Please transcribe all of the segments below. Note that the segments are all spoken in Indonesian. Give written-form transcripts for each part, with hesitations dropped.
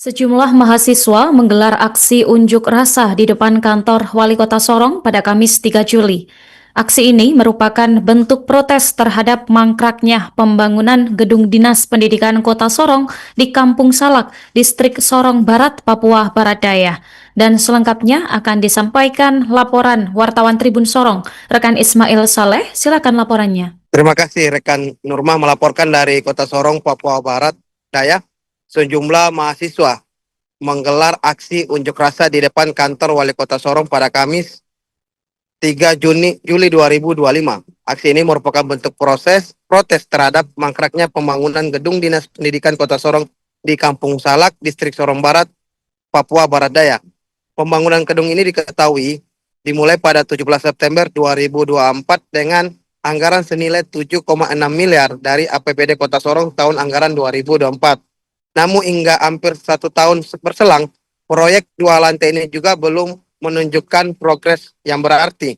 Sejumlah mahasiswa menggelar aksi unjuk rasa di depan kantor Wali Kota Sorong pada Kamis 3 Juli. Aksi ini merupakan bentuk protes terhadap mangkraknya pembangunan gedung Dinas Pendidikan Kota Sorong di Kampung Salak, Distrik Sorong Barat, Papua Barat Daya. Dan selengkapnya akan disampaikan laporan wartawan Tribun Sorong. Rekan Ismail Saleh, silakan laporannya. Terima kasih rekan Nurmah melaporkan dari Kota Sorong, Papua Barat Daya. Sejumlah mahasiswa menggelar aksi unjuk rasa di depan kantor Wali Kota Sorong pada Kamis 3 Juli 2025. Aksi ini merupakan bentuk protes terhadap mangkraknya pembangunan gedung Dinas Pendidikan Kota Sorong di Kampung Salak, Distrik Sorong Barat, Papua Barat Daya. Pembangunan gedung ini diketahui dimulai pada 17 September 2024 dengan anggaran senilai 7,6 miliar dari APBD Kota Sorong tahun anggaran 2024. Namun hingga hampir 1 tahun berselang, proyek 2 lantai ini juga belum menunjukkan progres yang berarti.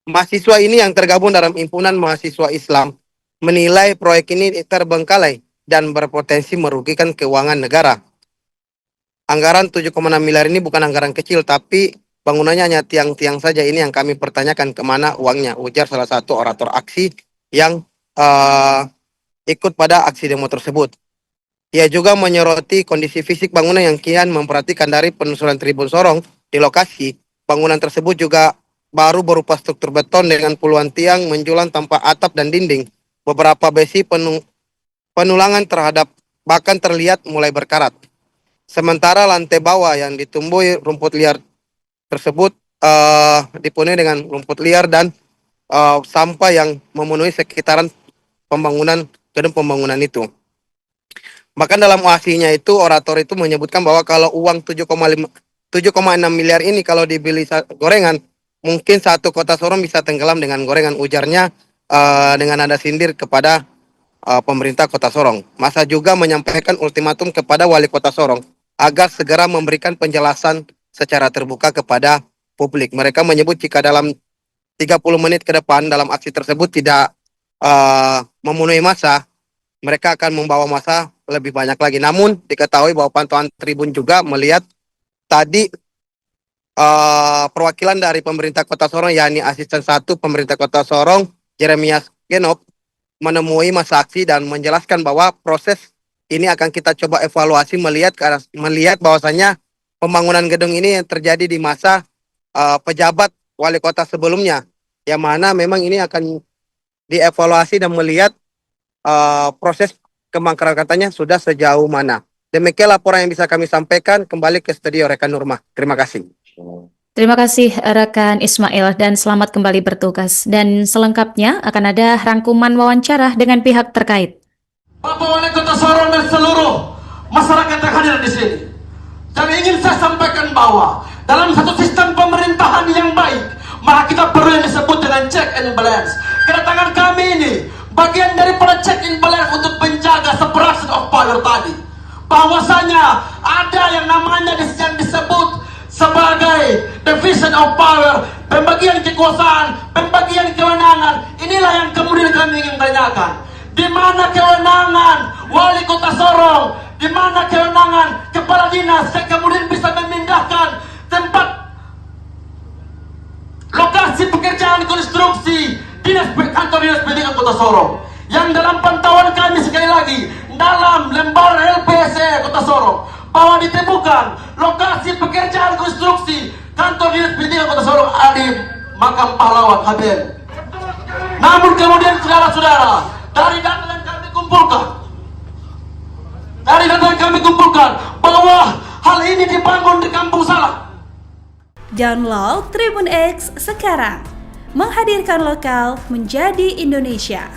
Mahasiswa ini yang tergabung dalam himpunan mahasiswa Islam menilai proyek ini terbengkalai dan berpotensi merugikan keuangan negara. Anggaran 7,6 miliar ini bukan anggaran kecil, tapi bangunannya hanya tiang-tiang saja. Ini yang kami pertanyakan kemana uangnya, ujar salah satu orator aksi yang ikut pada aksi demo tersebut. Ia juga menyoroti kondisi fisik bangunan yang kian memperhatikan dari penelusuran Tribun Sorong di lokasi. Bangunan tersebut juga baru berupa struktur beton dengan puluhan tiang menjulang tanpa atap dan dinding. Beberapa besi penulangan terhadap bahkan terlihat mulai berkarat. Sementara lantai bawah yang ditumbuhi rumput liar tersebut dipenuhi dengan rumput liar dan sampah yang memenuhi sekitaran gedung pembangunan itu. Bahkan dalam aksinya itu, orator itu menyebutkan bahwa kalau uang 7,6 miliar ini kalau dibeli gorengan, mungkin satu kota Sorong bisa tenggelam dengan gorengan, ujarnya dengan nada sindir kepada pemerintah Kota Sorong. Masa juga menyampaikan ultimatum kepada Wali Kota Sorong agar segera memberikan penjelasan secara terbuka kepada publik. Mereka menyebut jika dalam 30 menit ke depan dalam aksi tersebut tidak memenuhi masa, mereka akan membawa masa lebih banyak lagi. Namun diketahui bahwa pantauan Tribun juga melihat tadi perwakilan dari pemerintah Kota Sorong, yakni Asisten 1 Pemerintah Kota Sorong, Jeremias Genop, menemui masa aksi dan menjelaskan bahwa proses ini akan kita coba evaluasi melihat bahwasannya pembangunan gedung ini yang terjadi di masa pejabat wali kota sebelumnya, yang mana memang ini akan dievaluasi dan melihat proses kemangkrakatannya sudah sejauh mana. Demikian laporan yang bisa kami sampaikan. Kembali ke studio rekan Nurmah. Terima kasih. Terima kasih rekan Ismail dan selamat kembali bertugas. Dan selengkapnya akan ada rangkuman wawancara dengan pihak terkait. Bapak Wali Kota Sorong dan seluruh masyarakat yang hadir di sini. Dan ingin saya sampaikan bahwa dalam satu sistem pemerintahan yang baik, maka kita perlu yang disebut dengan check and balance. Kedatangan kami ini bagian daripada check and balance untuk menjaga separation of power tadi. Bahwasanya ada yang namanya yang disebut sebagai division of power, pembagian kekuasaan, pembagian kewenangan. Inilah yang kemudian kami ingin tanyakan. Di mana kewenangan Wali Kota Sorong, di mana kewenangan kepala dinas yang kemudian bisa memindahkan tempat lokasi pekerjaan konstruksi kantor Dinas Pendidikan Kota Sorong, yang dalam pantauan kami sekali lagi dalam lembar LPSE Kota Sorong bahwa ditemukan lokasi pekerjaan konstruksi kantor Dinas Pendidikan Kota Sorong di Makam Pahlawan HBM. Namun kemudian saudara-saudara, dari data yang kami kumpulkan bahwa hal ini dibangun di Kampung Salak. Download Tribun X sekarang, menghadirkan lokal menjadi Indonesia.